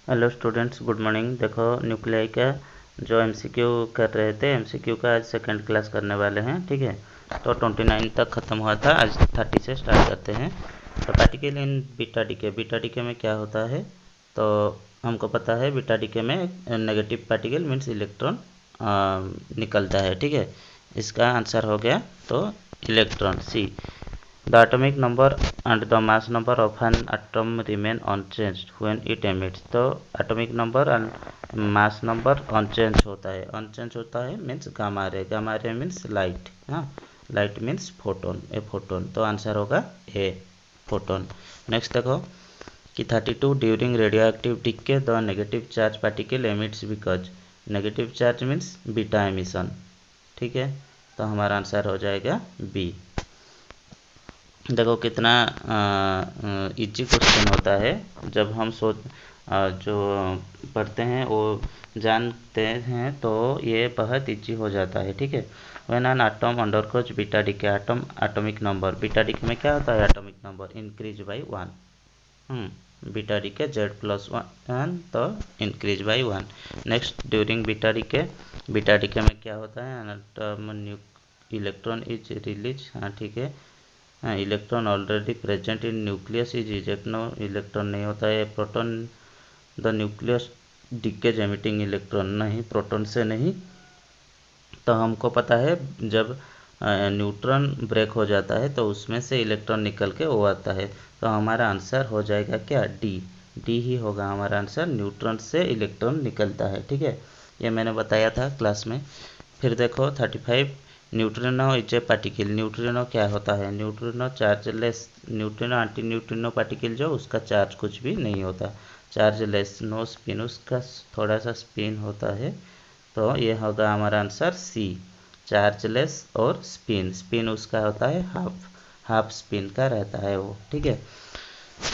Hello students, good morning. देखो, nuclei का जो एमसीक्यू कर रहे थे, एमसीक्यू का आज सेकंड क्लास करने वाले हैं। ठीक है, तो 29 तक ख़त्म हुआ था, आज 30 से स्टार्ट करते हैं। तो पार्टिकल इन बीटा डीके में क्या होता है, तो हमको पता है बीटा डीके में नेगेटिव पार्टिकल मीन्स इलेक्ट्रॉन निकलता है। ठीक है, इसका आंसर हो गया तो electron C. The atomic number and the mass number of an atom remain unchanged when it emits। तो atomic number and mass number unchanged होता है means gamma ray means light. हाँ, light means photon, a photon. तो answer होगा A, photon. Next देखो कि 32 during radioactive decay the negative charge particle emits because. Negative charge means beta emission. ठीक है, तो हमारा आंसर हो जाएगा बी। देखो कितना इजी क्वेश्चन होता है, जब हम जो पढ़ते हैं वो जानते हैं तो ये बहुत इजी हो जाता है। ठीक है, when an atom undergoes beta decay, atomic number beta decay में क्या होता है, atomic number increase by 1। Beta decay Z+1 तो increase by 1। Next during beta decay में क्या होता है, इलेक्ट्रॉन इज रिलीज। हाँ ठीक है, electron already present in nucleus is eject. No, electron नहीं होता है। Proton the nucleus decays emitting electron, नहीं, प्रोटॉन से नहीं। तो हमको पता है जब न्यूट्रॉन ब्रेक हो जाता है तो उसमें से इलेक्ट्रॉन निकल के वो आता है। तो हमारा आंसर हो जाएगा क्या, डी ही होगा हमारा आंसर। न्यूट्रॉन से इलेक्ट्रॉन निकलता है। ठीक है, ये मैंने बताया था क्लास में। फिर देखो 35 neutrino is a particle. Neutrino क्या होता है, neutrino chargeless. Neutrino anti neutrino particle जो उसका चार्ज कुछ भी नहीं होता, चार्जलेस, नो स्पिन, उसका थोड़ा सा स्पिन होता है। तो ये होगा हमारा आंसर सी, चार्जलेस और स्पिन उसका होता है हाफ स्पिन का रहता है वो। ठीक है,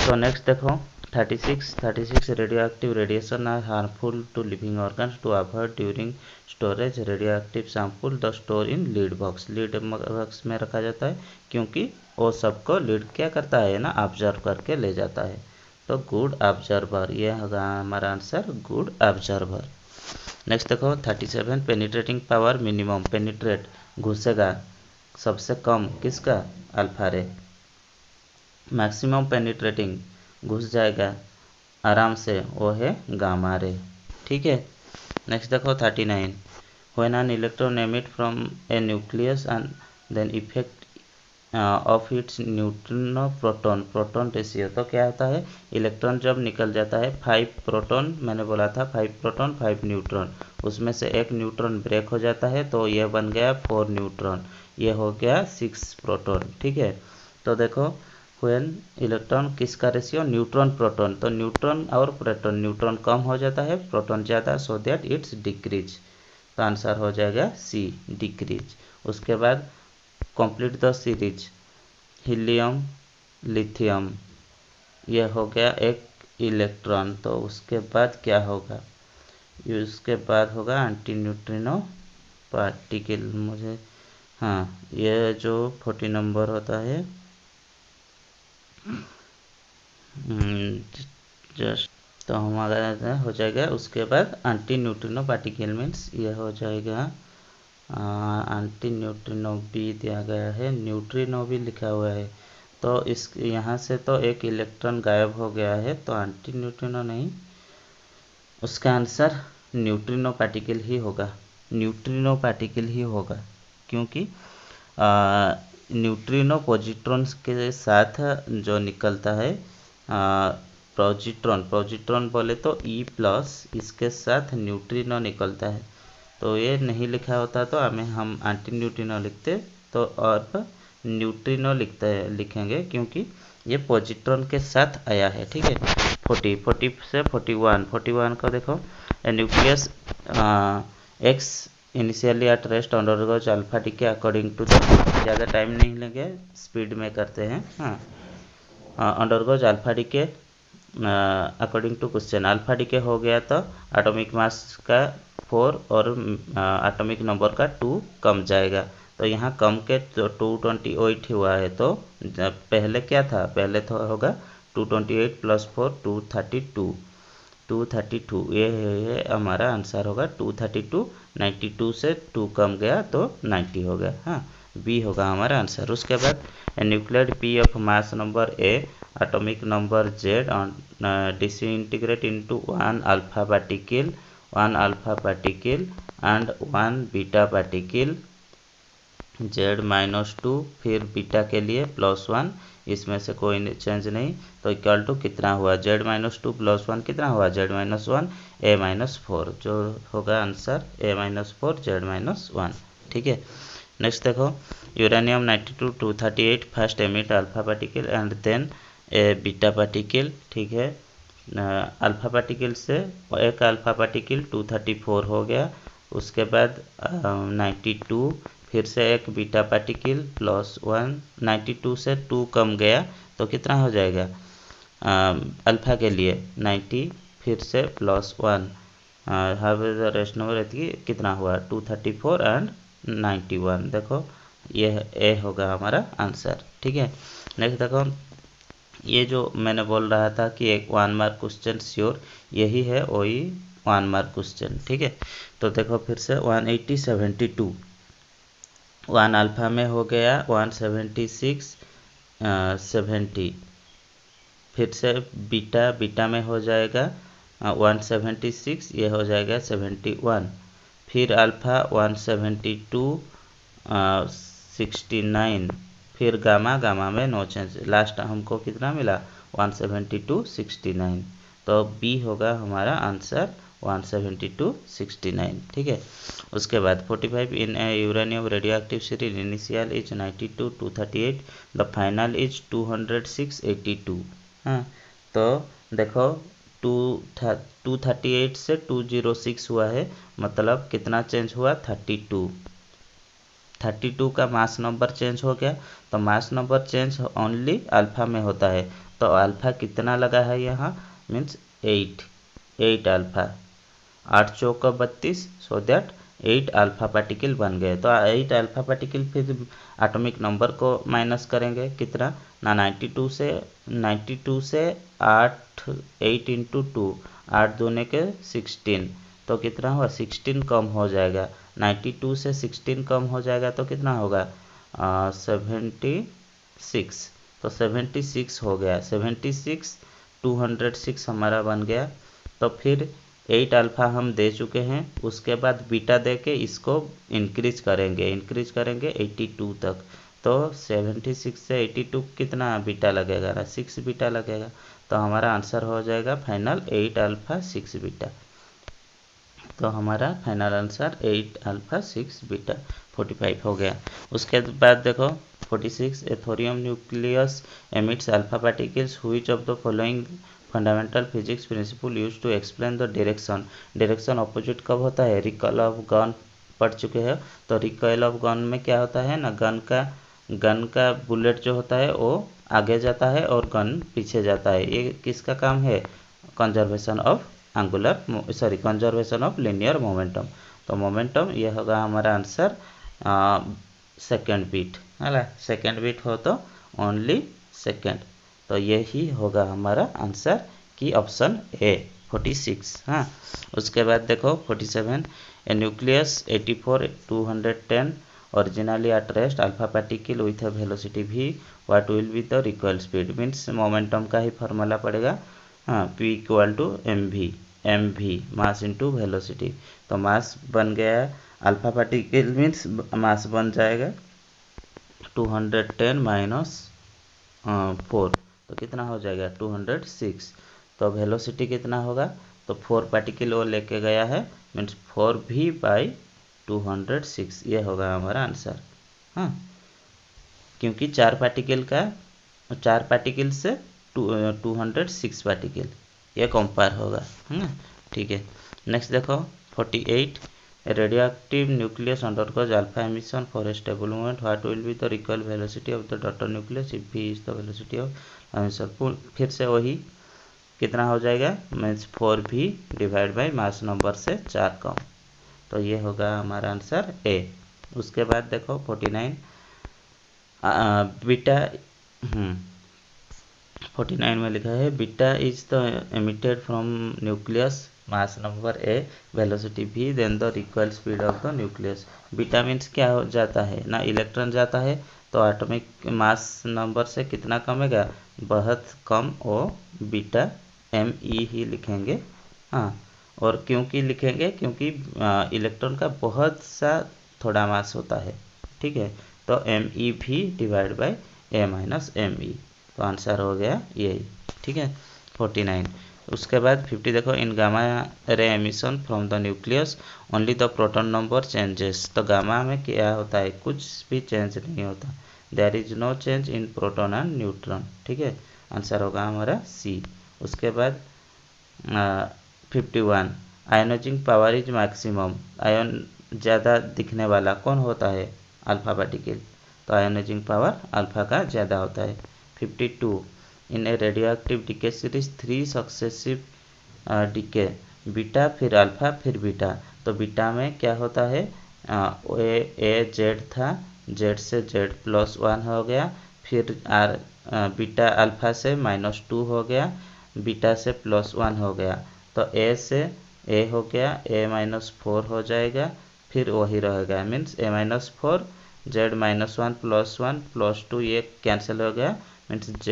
तो नेक्स्ट देखो 36 radio active radiation are harmful to living organs to avoid during storage radio active sample the store in lead box. Lead box में रखा जाता है क्योंकि वो सबको लीड क्या करता है ना, ऑब्जर्व करके ले जाता है। तो गुड ऑब्जर्वर, ये होगा हमारा आंसर, गुड ऑब्जर्वर। नेक्स्ट देखो 37 पेनिट्रेटिंग पावर मिनिमम। पेनिट्रेट घुसेगा सबसे कम किसका, अल्फा रे। मैक्सिमम पेनिट्रेटिंग घुस जाएगा आराम से, वो है गामा रे। ठीक है, नेक्स्ट देखो 39 when an electron emit from a nucleus and then effect of its neutrino proton ratio. तो क्या होता है, इलेक्ट्रॉन जब निकल जाता है 5 प्रोटॉन, मैंने बोला था 5 प्रोटॉन 5 न्यूट्रॉन, उसमें से एक न्यूट्रॉन ब्रेक हो जाता है तो यह बन गया 4 न्यूट्रॉन, ये हो गया 6 प्रोटॉन। ठीक है, तो देखो व्हेन इलेक्ट्रॉन किसका रेशियो, न्यूट्रॉन प्रोटॉन। तो न्यूट्रॉन और प्रोटॉन, न्यूट्रॉन कम हो जाता है, प्रोटॉन ज़्यादा, सो दैट इट्स डिक्रीज। तो आंसर हो जाएगा सी, डिक्रीज। उसके बाद complete the series helium lithium, यह हो गया एक इलेक्ट्रॉन। तो उसके बाद क्या होगा, उसके बाद होगा एंटी न्यूट्रिनो पार्टिकल। मुझे हाँ, यह जो 40 नंबर होता है, जस्ट तो हमारा हो जाएगा। उसके बाद एंटी न्यूट्रिनो पार्टिकल मीन्स ये हो जाएगा एंटी न्यूट्रिनो बी दिया गया है, न्यूट्रिनो भी लिखा हुआ है। तो इस यहाँ से तो एक इलेक्ट्रॉन गायब हो गया है, तो एंटी न्यूट्रिनो नहीं, उसका आंसर न्यूट्रिनो पार्टिकल ही होगा, न्यूट्रिनो पार्टिकल ही होगा। क्योंकि न्यूट्रिनो पॉजिट्रॉन के साथ जो निकलता है, पॉजिट्रॉन बोले तो E+, इसके साथ न्यूट्रिनो निकलता है। तो ये नहीं लिखा होता तो हम एंटी न्यूट्रिनो लिखते, तो और न्यूट्रिनो लिखेंगे क्योंकि ये पॉजिट्रॉन के साथ आया है। ठीक है, 40 से 41 को देखो, nucleus X initially at rest undergoes alpha decay according to the, ज़्यादा टाइम नहीं लेंगे, स्पीड में करते हैं। हाँ, undergoes alpha decay according to question. Alpha decay हो गया तो एटॉमिक मास का 4 और एटॉमिक नंबर का 2 कम जाएगा। तो यहाँ कम के 228 हुआ है, तो पहले क्या था, पहले तो होगा 228 + 4 232। 232, ये हमारा आंसर होगा 232। 92 से 2 कम गया तो 90 हो गया। हाँ, बी होगा हमारा आंसर। उसके बाद nuclear P of mass number A, atomic number Z disintegrate into one alpha particle and one beta particle, Z-2 फिर बीटा के लिए +1, इसमें से कोई चेंज नहीं, तो इक्वल टू कितना हुआ, Z-2 +1 कितना हुआ, Z-1 A-4, जो होगा आंसर A-4 Z-1। ठीक है। नेक्स्ट देखो, uranium 92 238 first emit alpha particle and then a beta particle. ठीक है, अल्फा पार्टिकल से एक अल्फा पार्टिकल 234 हो गया, उसके बाद 92, फिर से एक बीटा पार्टिकल +1, 92 से 2 कम गया तो कितना हो जाएगा, अल्फा के लिए 90, फिर से +1, रेस्ट नंबर कितना हुआ 234 एंड 91। देखो ये ए होगा हमारा आंसर। ठीक है। नेक्स्ट देखो, ये जो मैंने बोल रहा था कि एक 1 मार्क क्वेश्चन श्योर, यही है वही 1 मार्क क्वेश्चन। ठीक है, तो देखो फिर से 180-72, 1 अल्फा में हो गया 176 70, फिर से बीटा में हो जाएगा 176, ये हो जाएगा 71, फिर अल्फा 172 69, फिर गामा में नो चेंज, लास्ट हमको कितना मिला 172 69, तो बी होगा हमारा आंसर 172 69। ठीक है। उसके बाद 45 in uranium radioactive series, initial is 92 238, the final is 206 82। हाँ, तो देखो 238 से 206 हुआ है, मतलब कितना चेंज हुआ 32 का मास नंबर चेंज हो गया, तो mass number change only alpha में होता है, तो अल्फा कितना लगा है यहाँ, मीन्स 8 अल्फा, 8 चौका 32, सो दैट 8 अल्फा पार्टिकल बन गए। तो 8 अल्फा पार्टिकल फिर एटॉमिक नंबर को माइनस करेंगे कितना ना, 92 से 8 इंटू 2, 8 दूने के 16, तो कितना हुआ 16 कम हो जाएगा, 92 से 16 कम हो जाएगा तो कितना होगा 76, तो 76 हो गया, 76 206 हमारा बन गया। तो फिर 8 अल्फा हम दे चुके हैं, उसके बाद बीटा दे के इसको इंक्रीज करेंगे 82 तक, तो 76 से 82 कितना बीटा लगेगा ना, 6 बीटा लगेगा, तो हमारा आंसर हो जाएगा फाइनल 8 अल्फा 6 बीटा। तो हमारा फाइनल आंसर 8 अल्फा 6 बीटा 45 हो गया। उसके बाद देखो 46, a thorium nucleus emits alpha particles, which of the following fundamental physics principle use to explain the direction opposite कब होता है, रिकॉल ऑफ गन पढ़ चुके हैं, तो रिकॉल ऑफ गन में क्या होता है ना, गन का बुलेट जो होता है वो आगे जाता है और गन पीछे जाता है, ये किसका काम है, conservation of conservation of linear momentum, तो मोमेंटम ये होगा हमारा आंसर सेकेंड बीट है, सेकेंड बीट हो तो ओनली सेकेंड, तो यही होगा हमारा आंसर की ऑप्शन ए 46। हाँ, उसके बाद देखो 47, a nucleus 84 210 originally at rest alpha particle with a velocity v, what will be the recoil speed, means momentum का ही फॉर्मूला पड़ेगा। हाँ, p equal to mv mass into velocity, तो मास बन गया अल्फा पार्टिकल मीन्स मास बन जाएगा 210 minus 4, तो कितना हो जाएगा 206, तो वेलोसिटी कितना होगा, तो 4 पार्टिकल वो लेके गया है, मीन्स 4v/206, ये होगा हमारा आंसर। हाँ, क्योंकि 4 पार्टिकल से 206 पार्टिकल ये कंपेयर होगा, है ना। ठीक है। नेक्स्ट देखो 48, radio active nucleus undergoes alpha emission for a stable movement, what will be the recoil velocity of the daughter nucleus if v is the velocity of emission, फिर से वही कितना हो जाएगा, means 4v divide by mass number से 4 कम, तो ये होगा हमारा आंसर ए। उसके बाद देखो 49, बीटा 49 में लिखा है beta is the emitted from nucleus mass number A velocity v then the required speed of the nucleus. Beta means क्या हो जाता है ना, इलेक्ट्रॉन जाता है तो एटॉमिक मास नंबर से कितना कमेगा, बहुत कम, और बीटा me ही लिखेंगे। हाँ, और क्योंकि लिखेंगे क्योंकि इलेक्ट्रॉन का बहुत सा थोड़ा मास होता है, ठीक है। तो me भी divide by a minus me, तो आंसर हो गया यही, ठीक है 49। उसके बाद 50 देखो, in gamma ray emission from the nucleus only the proton number changes. तो गामा में क्या होता है, कुछ भी चेंज नहीं होता, there is no change in proton and neutron, ठीक है। आंसर होगा हमारा सी। उसके बाद 51, ionising power is maximum. Ion ज़्यादा दिखने वाला कौन होता है, अल्फा पार्टिकल, तो आयोनाइजिंग पावर अल्फा का ज़्यादा होता है। 52, in a radio active decay series 3 successive decay, beta फिर अल्फा फिर बीटा। तो बीटा में क्या होता है, ए जेड था, जेड से जेड प्लस 1 हो गया, फिर बीटा अल्फा से -2 हो गया, बीटा से +1 हो गया, तो ए से ए हो गया, a-4 हो जाएगा, फिर वही रहेगा, मीन्स a-4, z -1 +1 +2 ये कैंसिल हो गया, मीन्स z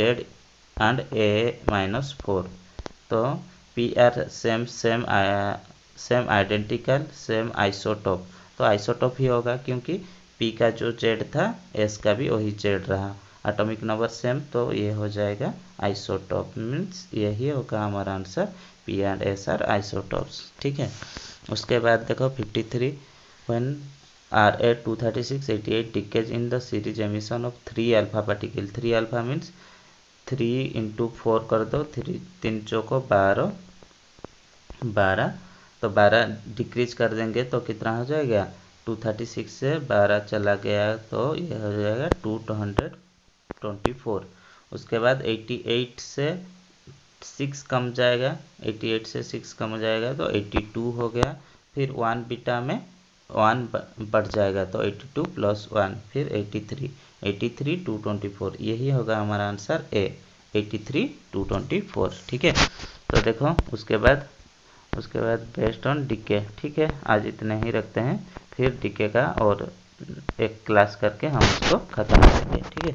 एंड a-4। तो P R same same same identical same isotope, तो आइसोटोप ही होगा क्योंकि p का जो z था s का भी वही z रहा, एटॉमिक नंबर सेम, तो ये हो जाएगा आइसोटोप, मीन्स यही होगा हमारा answer, p and s are isotopes, ठीक है। उसके बाद देखो 53, when Ra-236 88 decays in the series emission of 3 alpha particle. 3 alpha means 3 × 4 कर दो, 3 चौको 12, तो 12 डिक्रीज कर देंगे तो कितना हो जाएगा, 236 से 12 चला गया तो ये हो जाएगा 224। उसके बाद 88 से 6 कम जाएगा, 88 से 6 कम हो जाएगा तो 82 हो गया, फिर 1 बीटा में 1 बढ़ जाएगा तो 82 + 1 फिर 83, 83 224, यही होगा हमारा आंसर ए, 83 224, ठीक है। तो देखो उसके बाद बेस्ड ऑन डीके, ठीक है, आज इतने ही रखते हैं, फिर डीके का और एक क्लास करके हम उसको ख़त्म करेंगे, ठीक है।